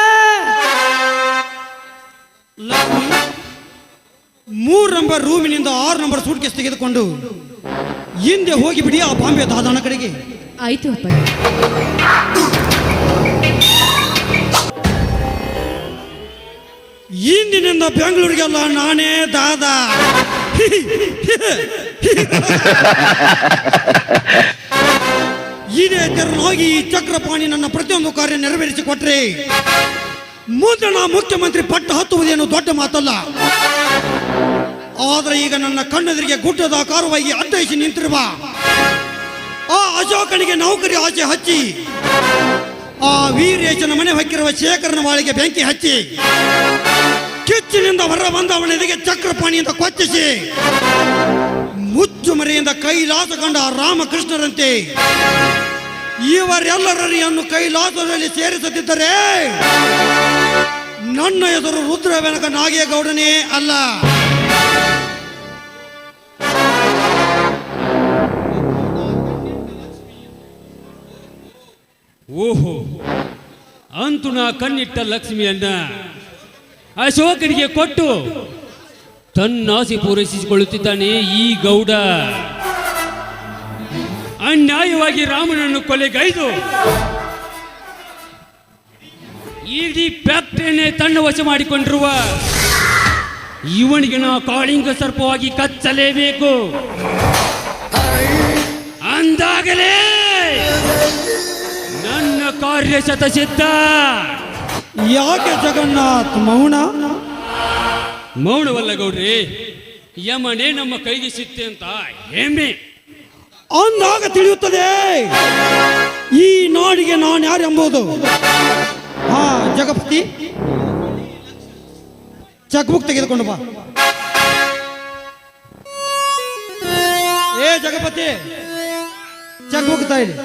3 ನಂಬರ್ ರೂಮಿನಿಂದ 6 ನಂಬರ್ ಸೂಟ್ಕೇಸ್ ತೆಗೆದುಕೊಂಡು ಹಿಂದೆ ಹೋಗಿಬಿಡಿ ಆ ಬಾಂಬೆ ದಾದಾನ ಕಡೆಗೆ. ಆಯ್ತು ಅಪ್ಪ. ಇಂದಿನಿಂದ ಬೆಂಗಳೂರಿಗೆಲ್ಲ ನಾನೇ ದಾದಾ. ಇದೇ ತೆರನಾಗಿ ಈ ಚಕ್ರಪಾಣಿ ನನ್ನ ಪ್ರತಿಯೊಂದು ಕಾರ್ಯ ನೆರವೇರಿಸಿಕೊಟ್ರೆ ಮುಂದೆ ನಾ ಮುಖ್ಯಮಂತ್ರಿ ಪಟ್ಟ ಹತ್ತುವುದೇನು ದೊಡ್ಡ ಮಾತಲ್ಲ. ಆದ್ರೆ ಈಗ ನನ್ನ ಕಣ್ಣೆದುರಿಗೆ ಗುಡ್ಡದ ಕಾರುವಾಗಿ ಅಡ್ಡಯಿಸಿ ನಿಂತಿರುವ ಆ ಅಶೋಕನಿಗೆ ನೌಕರಿ ಆಸೆ ಹಚ್ಚಿ, ಆ ವೀರೇಶನ ಮನೆ ಹೊಕ್ಕಿರುವ ಶೇಖರನ ವಾಳಿಗೆ ಬೆಂಕಿ ಹಚ್ಚಿ, ಕಿಚ್ಚಿನಿಂದ ಹೊರ ಬಂದ ಅವನ ಎದೆಗೆ ಚಕ್ರಪಾಣಿಯಿಂದ ಕೊಚ್ಚಿಸಿ, ಮುಚ್ಚುಮರೆಯಿಂದ ಕೈಲಾಸ ಕಂಡ ರಾಮಕೃಷ್ಣರಂತೆ ಇವರೆಲ್ಲರನ್ನು ಕೈಲಾಸದಲ್ಲಿ ಸೇರಿಸದಿದ್ದರೆ ನನ್ನ ಹೆಸರು ರುದ್ರವೆನಕ ನಾಗೇಗೌಡನೇ ಅಲ್ಲ. ಓಹೋ, ಅಂತೂ ನಾ ಕಣ್ಣಿಟ್ಟ ಲಕ್ಷ್ಮಿಯನ್ನ ಅಶೋಕನಿಗೆ ಕೊಟ್ಟು ತನ್ನ ಆಸೆ ಪೂರೈಸಿಕೊಳ್ಳುತ್ತಿದ್ದಾನೆ ಈ ಗೌಡ. ಅನ್ಯಾಯವಾಗಿ ರಾಮನನ್ನು ಕೊಲೆಗೈದು ಇಡೀ ಫ್ಯಾಕ್ಟರಿಯನ್ನೇ ತನ್ನ ವಶ ಮಾಡಿಕೊಂಡಿರುವ ಇವನಿಗೆ ನಾ ಕಾಳಿಂಗ ಸರ್ಪವಾಗಿ ಕಚ್ಚಲೇಬೇಕು. ಅಂದಾಗಲೇ ನನ್ನ ಕಾರ್ಯ ಶತಸಿದ್ಧ. ಯಾಕೆ ಜಗನ್ನಾಥ್ ಮೌನ? ಮೌನವಲ್ಲ ಗೌಡ್ರಿ, ಯಮನೇ ನಮ್ಮ ಕೈಗೆ ಸಿಕ್ತೆ ಅಂತ ಹೆಮ್ಮೆ. ಅಂದಾಗ ತಿಳಿಯುತ್ತದೆ ಈ ನಾಡಿಗೆ ನಾನು ಯಾರೆಂಬುದು. ಹಾ ಜಗಪತಿ, ಚೆಕ್ ಬುಕ್ ತೆಗೆದುಕೊಂಡು ಬಾ. ಏ ಜಗಪತಿ, ಚೆಕ್ ಬುಕ್ ತಾಯಿಲಿ.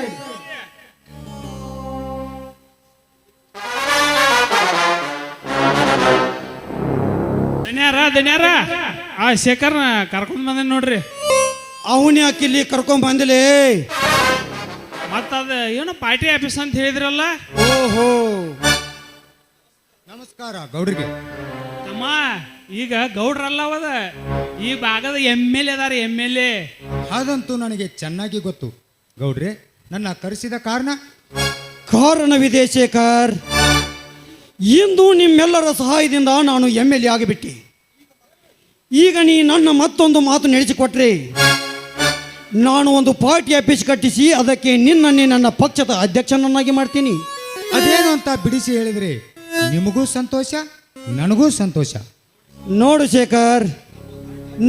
ಧನ್ಯಾರ ಆ ಶೇಖರ್ನ ಕರ್ಕೊಂಡ್ ಬಂದ ನೋಡ್ರಿ. ಅವನ ಯಾಕಿಲ್ಲಿ ಕರ್ಕೊಂಡ್ ಬಂದಿಲ್ಲ? ಮತ್ತದ ಏನೋ ಪಾರ್ಟಿ ಆಫೀಸ್ ಅಂತ ಹೇಳಿದ್ರಲ್ಲ. ಓಹೋ, ನಮಸ್ಕಾರ ಗೌಡ್ರಿಗೆ. ಅಮ್ಮ ಈಗ ಗೌಡ್ರಲ್ಲವದ ಈ ಭಾಗದ MLA ಅದಾರ. MLA ಅದಂತೂ ನನಗೆ ಚೆನ್ನಾಗಿ ಗೊತ್ತು ಗೌಡ್ರೆ. ನನ್ನ ಕರೆಸಿದ ಕಾರಣವಿದೆ ಶೇಖರ್. ಇಂದು ನಿಮ್ಮೆಲ್ಲರ ಸಹಾಯದಿಂದ ನಾನು MLA ಆಗಿಬಿಟ್ಟೆ. ಈಗ ನೀ ನನ್ನ ಮತ್ತೊಂದು ಮಾತು ನಡೆಸಿಕೊಟ್ರೆ ನಾನು ಒಂದು ಪಾರ್ಟಿ ಆಫೀಸ್ ಕಟ್ಟಿಸಿ ಅದಕ್ಕೆ ನಿನ್ನನ್ನೇ ನನ್ನ ಪಕ್ಷದ ಅಧ್ಯಕ್ಷನನ್ನಾಗಿ ಮಾಡ್ತೀನಿ. ಅದೇನು ಅಂತ ಬಿಡಿಸಿ ಹೇಳಿದ್ರೆ ನಿಮಗೂ ಸಂತೋಷ, ನನಗೂ ಸಂತೋಷ. ನೋಡು ಶೇಖರ್,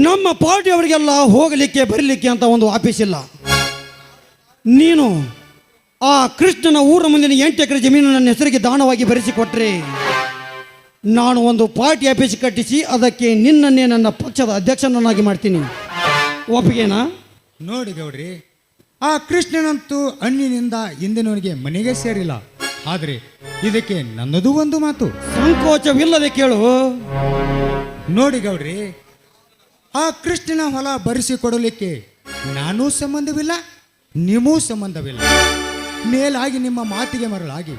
ನಮ್ಮ ಪಾರ್ಟಿಯವರಿಗೆಲ್ಲ ಹೋಗಲಿಕ್ಕೆ ಬರಲಿಕ್ಕೆ ಅಂತ ಒಂದು ಆಫೀಸ್ ಇಲ್ಲ. ನೀನು ಆ ಕೃಷ್ಣನ ಊರ ಮುಂದಿನ 8 ಎಕರೆ ಜಮೀನು ನನ್ನ ಹೆಸರಿಗೆ ದಾನವಾಗಿ ಬರೆಸಿಕೊಟ್ರೆ ನಾನು ಒಂದು ಪಾರ್ಟಿ ಆಫೀಸ್ ಕಟ್ಟಿಸಿ ಅದಕ್ಕೆ ನಿನ್ನನ್ನೇ ನನ್ನ ಪಕ್ಷದ ಅಧ್ಯಕ್ಷನನ್ನಾಗಿ ಮಾಡ್ತೀನಿ. ಒಪ್ಪಿಗೆನಾ? ನೋಡಿ ಗೌಡ್ರಿ, ಆ ಕೃಷ್ಣನಂತೂ ಹಣ್ಣಿನಿಂದ ಇಂದಿನವನಿಗೆ ಮನೆಗೆ ಸೇರಿಲ್ಲ. ಆದರೆ ಇದಕ್ಕೆ ನನ್ನದು ಒಂದು ಮಾತು. ಸಂಕೋಚವಿಲ್ಲದೆ ಕೇಳು. ನೋಡಿ ಗೌಡ್ರಿ, ಆ ಕೃಷ್ಣನ ಹೊಲ ಬರೆಸಿಕೊಡಲಿಕ್ಕೆ ನಾನೂ ಸಂಬಂಧವಿಲ್ಲ, ನಿಮೂ ಸಂಬಂಧವಿಲ್ಲ. ಮೇಲಾಗಿ ನಿಮ್ಮ ಮಾತಿಗೆ ಮರಳಾಗಿ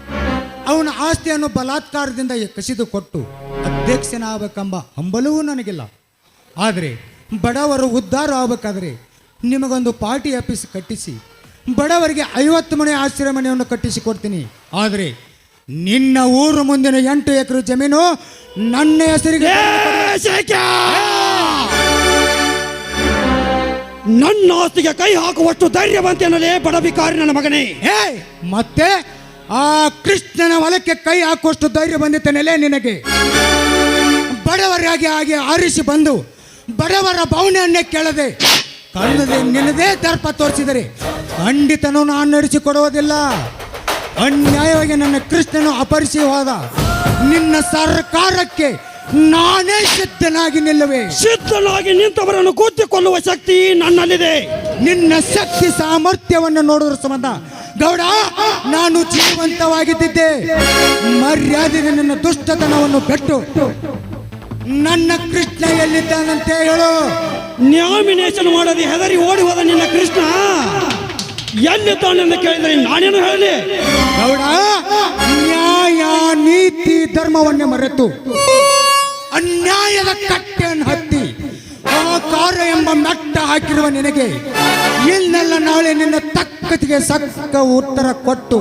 ಅವನ ಆಸ್ತಿಯನ್ನು ಬಲಾತ್ಕಾರದಿಂದ ಕಸಿದುಕೊಟ್ಟು ಅಧ್ಯಕ್ಷನಾಗಬೇಕೆಂಬ ಹಂಬಲವೂ ನನಗಿಲ್ಲ. ಆದರೆ ಬಡವರು ಉದ್ಧಾರ ಆಗಬೇಕಾದ್ರೆ ನಿಮಗೊಂದು ಪಾರ್ಟಿ ಆಫೀಸ್ ಕಟ್ಟಿಸಿ ಬಡವರಿಗೆ 50 ಮನೆ ಆಶ್ರಯ ಮನೆಯನ್ನು ಕಟ್ಟಿಸಿ ಕೊಡ್ತೀನಿ. ಆದರೆ ನಿನ್ನ ಊರು ಮುಂದಿನ 8 ಎಕರೆ ಜಮೀನು ನನ್ನ ಹೆಸರಿಗೆ. ನನ್ನ ಆಸ್ತಿಗೆ ಕೈ ಹಾಕುವಷ್ಟು ಧೈರ್ಯವಂತೇನಲೇ ಬಡಬಿಕಾರಿ ನನ್ನ ಮಗನೇ. ಮತ್ತೆ ಆ ಕೃಷ್ಣನ ಹೊಲಕ್ಕೆ ಕೈ ಹಾಕುವಷ್ಟು ಧೈರ್ಯ ಬಂದಿತ್ತೇನಲೇ ನಿನಗೆ? ಬಡವರಾಗಿ ಹಾಗೆ ಆರಿಸಿ ಬಂದು ಬಡವರ ಭಾವನೆಯನ್ನೇ ಕೇಳದೆ ಕಣ್ಣದೆ ನಿನ್ನದೇ ದರ್ಪ ತೋರಿಸಿದರೆ ಖಂಡಿತನೂ ನಾನು ನಡೆಸಿಕೊಡುವುದಿಲ್ಲ. ಅನ್ಯಾಯವಾಗಿ ನನ್ನ ಕೃಷ್ಣನು ಅಪಹರಿಸಿ ಹೋದ ನಿನ್ನ ಸರ್ಕಾರಕ್ಕೆ ನಾನೇ ಸಿದ್ಧನಾಗಿ ನಿಲ್ಲುವೆ. ಸಿದ್ಧನಾಗಿ ನಿಂತವರನ್ನು ಕೂತಿಕೊಳ್ಳುವ ಶಕ್ತಿ ನನ್ನಲ್ಲಿದೆ. ನಿನ್ನ ಶಕ್ತಿ ಸಾಮರ್ಥ್ಯವನ್ನು ನೋಡುವ ಸಂಬಂಧ ಗೌಡ ನಾನು ಜೀವಂತವಾಗಿದ್ದಿದ್ದೆ. ಮರ್ಯಾದೆಗೆ ನನ್ನ ದುಷ್ಟತನವನ್ನು ಬಿಟ್ಟು ನನ್ನ ಕೃಷ್ಣ ಎಲ್ಲಿದ್ದಾನಂತೆ ಹೇಳು. ನಾಮಿನೇಷನ್ ಮಾಡದೆ ಹೆದರಿ ಓಡಿ ಹೋದ ನಿನ್ನ ಕೃಷ್ಣ ಎಲ್ಲಿದ್ದಾನೆಂದು ಕೇಳಿದರೆ ನಾನೇನು ಹೇಳಲಿ? ಗೌಡ, ನ್ಯಾಯ ನೀತಿ ಧರ್ಮವನ್ನೇ ಮರೆತು ಅನ್ಯಾಯದ ಕಟ್ಟೆಯನ್ನು ಹತ್ತಿ ಅಹಂಕಾರ ಎಂಬ ಮೆಟ್ಟ ಹಾಕಿರುವ ನಿನಗೆ ಇನ್ನೆಲ್ಲ ನಾಳೆ ನಿನ್ನ ತಕ್ಕತಿಗೆ ಸಕ್ಕ ಉತ್ತರ ಕೊಟ್ಟು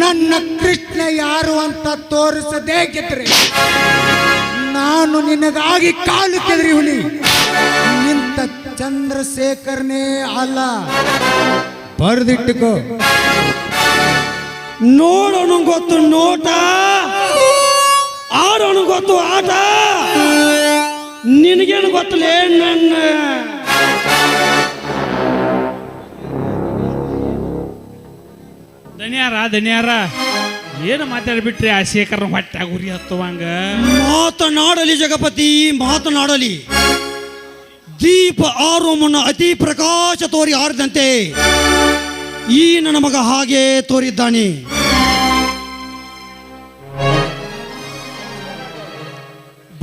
ನನ್ನ ಕೃಷ್ಣ ಯಾರು ಅಂತ ತೋರಿಸದೇ ಗೆದ್ರೆ ನಾನು ನಿನಗಾಗಿ ಕಾಲು ಕೆದರಿ ಹುಲಿ ನಿಂತ ಚಂದ್ರಶೇಖರ್ನೇ ಅಲ್ಲ. ಬರೆದಿಟ್ಟುಕೋ. ನೋಡೋಣ ಗೊತ್ತು ನೋಟ, ಆಡೋಣ ಗೊತ್ತು ಆಟ. ನಿನಗೇನು ಗೊತ್ತಲೇ ನನ್ನ ಧನ್ಯಾರ ಏನು ಮಾತಾಡ್ಬಿಟ್ರಿ? ಆ ಶೇಖರ್ನ ಹೊಟ್ಟೆ ಗುರಿ ಹತ್ತುವಂಗ ಮಾತನಾಡಲಿ ಜಗಪತಿ, ಮಾತನಾಡಲಿ. ದೀಪ ಆರೋಮನ ಅತಿ ಪ್ರಕಾಶ ತೋರಿ ಆರದಂತೆ ಈ ನನ್ನ ಮಗ ಹಾಗೆ ತೋರಿದ್ದಾನೆ.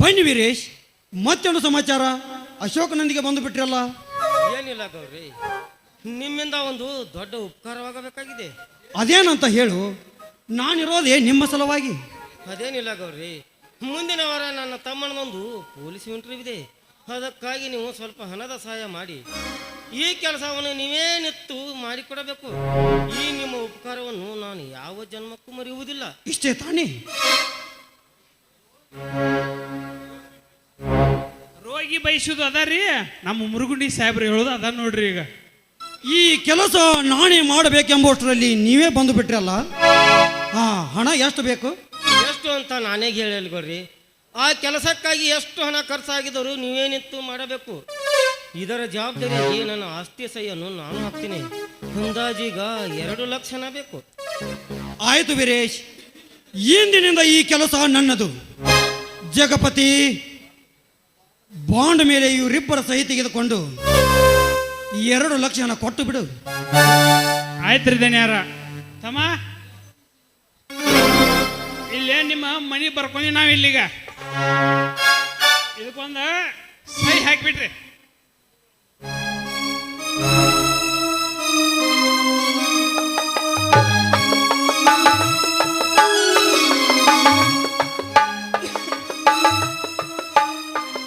ಬನ್ನಿ ವೀರೇಶ್, ಮತ್ತೊಂದು ಸಮಾಚಾರ. ಅಶೋಕನೊಂದಿಗೆ ಬಂದು ಬಿಟ್ರಲ್ಲ? ಏನಿಲ್ಲ ಗೌರಿ, ನಿಮ್ಮಿಂದ ಒಂದು ದೊಡ್ಡ ಉಪಕಾರವಾಗಬೇಕಾಗಿದೆ. ಅದೇನಂತ ಹೇಳು. ನಾನಿರೋದೇ ನಿಮ್ಮ ಸಲುವಾಗಿ. ಅದೇನಿಲ್ಲ ಗೌಡ್ರಿ, ಮುಂದಿನ ವಾರ ನನ್ನ ತಮ್ಮನದೊಂದು ಪೊಲೀಸ್ ಇಂಟರ್ವ್ಯೂ ಇದೆ. ಅದಕ್ಕಾಗಿ ನೀವು ಸ್ವಲ್ಪ ಹಣದ ಸಹಾಯ ಮಾಡಿ ಈ ಕೆಲಸವನ್ನು ನೀವೇ ನಿತ್ತು ಮಾಡಿಕೊಡಬೇಕು. ಈ ನಿಮ್ಮ ಉಪಕಾರವನ್ನು ನಾನು ಯಾವ ಜನ್ಮಕ್ಕೂ ಮರೆಯುವುದಿಲ್ಲ. ಇಷ್ಟೇ ತಾನೇ? ರೋಗಿ ಬಯಸುದು ಅದ ರೀ, ನಮ್ಮ ಮುರುಗುಂಡಿ ಸಾಹೇಬ್ರು ಹೇಳೋದು ಅದ ನೋಡ್ರಿ. ಈಗ ಈ ಕೆಲಸ ನಾನೇ ಮಾಡಬೇಕೆಂಬುಷ್ಟರಲ್ಲಿ ನೀವೇ ಬಂದು ಬಿಟ್ರಲ್ಲ. ಹಣ ಎಷ್ಟು ಬೇಕು? ಎಷ್ಟು ಅಂತ ನಾನೇ ಹೇಳಿಲ್ಲ ಗೌಡ್ರಿ. ಆ ಕೆಲಸಕ್ಕಾಗಿ ಎಷ್ಟು ಹಣ ಖರ್ಚಾಗಿದ್ದರೂ ನೀವೇ ನಿಂತು ಮಾಡಬೇಕು. ಇದರ ಜವಾಬ್ದಾರಿಯಾಗಿ ನನ್ನ ಆಸ್ತಿ ಸಹಿಯನ್ನು ನಾನು ಹಾಕ್ತೀನಿ. ಅಂದಾಜೀಗ 2 ಲಕ್ಷ ಹಣ ಬೇಕು. ಆಯ್ತು ವೀರೇಶ್, ಇಂದಿನಿಂದ ಈ ಕೆಲಸ ನನ್ನದು. ಜಗಪತಿ, ಬಾಂಡ್ ಮೇಲೆ ಇವರಿಬ್ಬರ ಸಹಿ ತೆಗೆದುಕೊಂಡು 2 ಲಕ್ಷ ಹಣ ಕೊಟ್ಟು ಬಿಡು. ಆಯ್ತ್ರಿ ಧನ್ಯಾರ. ತಮ್ಮ ಇಲ್ಲೇ ನಿಮ್ಮ ಮನಿ ಬರ್ಕೊಂಡಿ ನಾವು ಇಲ್ಲಿಗ ಇದಕ್ಕೊಂದ ಸಹಿ ಹಾಕ್ಬಿಟ್ರಿ.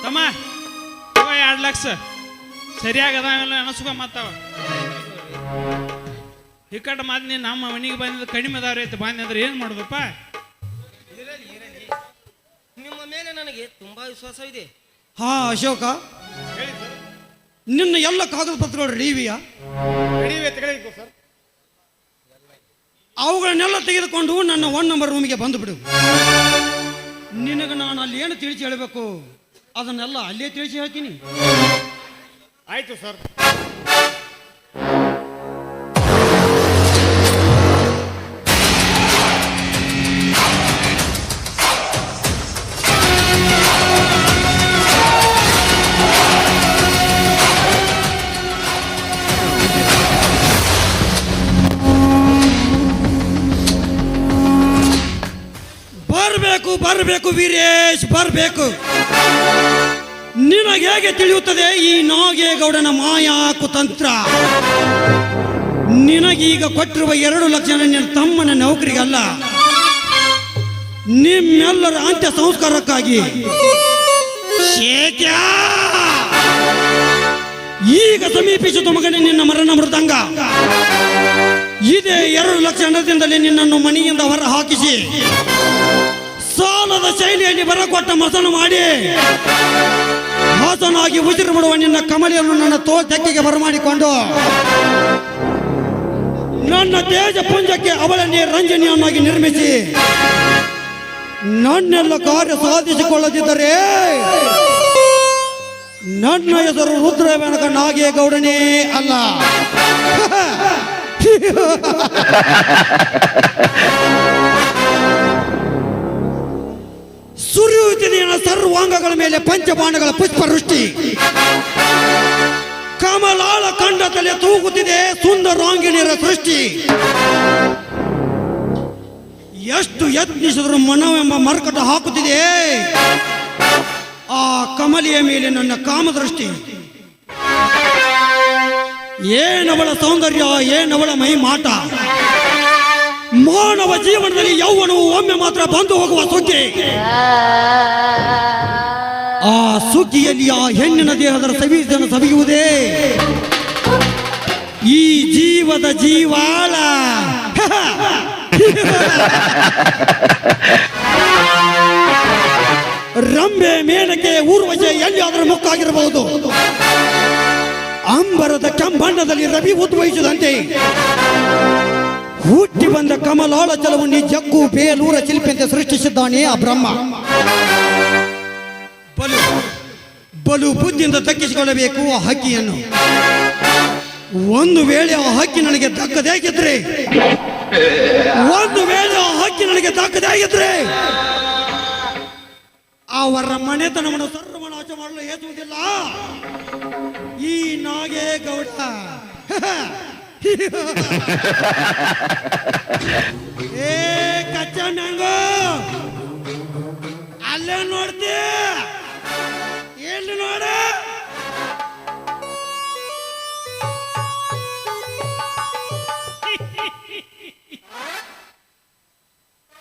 ತಮ್ಮ 2 ಲಕ್ಷ ಸರಿಯಾಗದ ಅನಸ್ಕೊ ಮತ್ತಾವ ಇಕ್ಕಟ್ಟ ಮಾತು. ನೀನು ನಮ್ಮ ಮನೆಗೆ ಬಂದಿದ್ದು ಕಡಿಮೆ ಅದಾವ್ರಿ ಅಂತ ಬಂದ ಅಂದ್ರೆ ಏನು ಮಾಡೋದಪ್ಪ? ನಿಮ್ಮ ಮೇಲೆ ನನಗೆ ತುಂಬಾ ವಿಶ್ವಾಸವಿದೆ. ಅಶೋಕ, ನಿನ್ನ ಎಲ್ಲ ಕಾಗದ ಪತ್ರಗಳು ರೆಡಿವಿಯಾ? ಅವುಗಳನ್ನೆಲ್ಲ ತೆಗೆದುಕೊಂಡು ನನ್ನ 1 ನಂಬರ್ ರೂಮಿಗೆ ಬಂದು ಬಿಡು. ನಿನಗೆ ನಾನು ಅಲ್ಲಿ ಏನು ತಿಳಿಸಿ ಹೇಳಬೇಕು ಅದನ್ನೆಲ್ಲ ಅಲ್ಲೇ ತಿಳಿಸಿ ಹೇಳ್ತೀನಿ. ಆಯ್ತು ಸರ್. ಬರಬೇಕು ವೀರೇಶ್, ಬರಬೇಕು. ನಿನಗೆ ಹೇಗೆ ತಿಳಿಯುತ್ತದೆ ಈ ನಾಗೇಗೌಡನ ಮಾಯಾ ಕುತಂತ್ರ? ನಿನಗೀಗ ಕೊಟ್ಟಿರುವ 2 ಲಕ್ಷ ನಿನ್ನ ತಮ್ಮನ ನೌಕರಿಗಲ್ಲ, ನಿಮ್ಮೆಲ್ಲರ ಅಂತ್ಯ ಸಂಸ್ಕಾರಕ್ಕಾಗಿ. ಈಗ ಸಮೀಪಿಸಿದ ಮಗನೇ ನಿನ್ನ ಮರಣ ಮೃದಂಗ. ಇದೇ 2 ಲಕ್ಷ ಹಣದಿಂದಲೇ ನಿನ್ನನ್ನು ಮನೆಯಿಂದ ಹೊರ ಹಾಕಿಸಿ ಸಾಲದ ಶೈಲಿಯಲ್ಲಿ ಬರಕೊಟ್ಟ ಮಸನ ಮಾಡಿ ಹಾಸನಾಗಿ ಉಸಿರು ಬಿಡುವ ನಿನ್ನ ಕಮಲಿಯನ್ನು ನನ್ನ ತೆಕ್ಕೆಗೆ ಬರಮಾಡಿಕೊಂಡು ನನ್ನ ತೇಜ ಪುಂಜಕ್ಕೆ ಅವಳನ್ನೇ ರಂಜನಿಯನ್ನಾಗಿ ನಿರ್ಮಿಸಿ ನನ್ನೆಲ್ಲ ಕಾರ್ಯ ಸಾಧಿಸಿಕೊಳ್ಳದಿದ್ದರೆ ನನ್ನ ಹೆಸರು ರುದ್ರವೇಣಕ ನಾಗೇಗೌಡನೇ ಅಲ್ಲ. ಸುರಿಯುತ್ತಿದೆ ಸರ್ವಾಂಗಗಳ ಮೇಲೆ ಪಂಚಬಾಣಗಳ ಪುಷ್ಪವೃಷ್ಟಿ. ಕಮಲಾಳ ಕಂಡ ತಲೆ ತೂಗುತ್ತಿದೆ ಸುಂದರಾಂಗಿಣಿಯರ ಸೃಷ್ಟಿ. ಎಷ್ಟು ಯತ್ನಿಸಿದ್ರು ಮನವೆಂಬ ಮರ್ಕಟ ಹಾಕುತ್ತಿದೆ ಆ ಕಮಲಿಯ ಮೇಲೆ ನನ್ನ ಕಾಮದೃಷ್ಟಿ. ಏನವಳ ಸೌಂದರ್ಯ, ಏನವಳ ಮೈ ಮಾಟ. ಮಾನವ ಜೀವನದಲ್ಲಿ ಯೌವನವು ಒಮ್ಮೆ ಮಾತ್ರ ಬಂದು ಹೋಗುವ ಸುಗ್ಗಿ. ಆ ಸುಗ್ಗಿಯಲ್ಲಿ ಆ ಹೆಣ್ಣಿನ ದೇಹದ ಸವಿಯನ್ನು ಸವಿಯುವುದೇ ಈ ಜೀವದ ಜೀವಾಳ. ರಂಬೆ, ಮೇನಕೆ, ಊರ್ವಶೆ ಎಲ್ಲಿಯಾದರೂ ಮುಕ್ಕಾಗಿರಬಹುದು. ಅಂಬರದ ಕೆಂಬಣ್ಣದಲ್ಲಿ ರವಿ ಉದ್ಭವಿಸಿದಂತೆ ಹುಟ್ಟಿ ಬಂದ ಕಮಲಾಳ ಚಲವನ್ನು ಜಗ್ಗು ಬೇಲೂರ ಶಿಲ್ಪಿಯಂತೆ ಸೃಷ್ಟಿಸಿದ್ದಾನೆ ಆ ಬ್ರಹ್ಮ. ಬಲು ಬುದ್ಧಿಯಿಂದ ದಕ್ಕಿಸಿಕೊಳ್ಳಬೇಕು ಆ ಹಕ್ಕಿಯನ್ನು. ಒಂದು ವೇಳೆ ಆ ಹಕ್ಕಿ ನನಗೆ ದಕ್ಕದಾಗಿದ್ರೆ ಅವರ ಮನೆತನವನ್ನು ಸರ್ವನಾಶ ಮಾಡಲು ಹೇಳುವುದಿಲ್ಲ ಈ ನಾಗೇಗೌಡ. ಏ ಕಚ್ಚ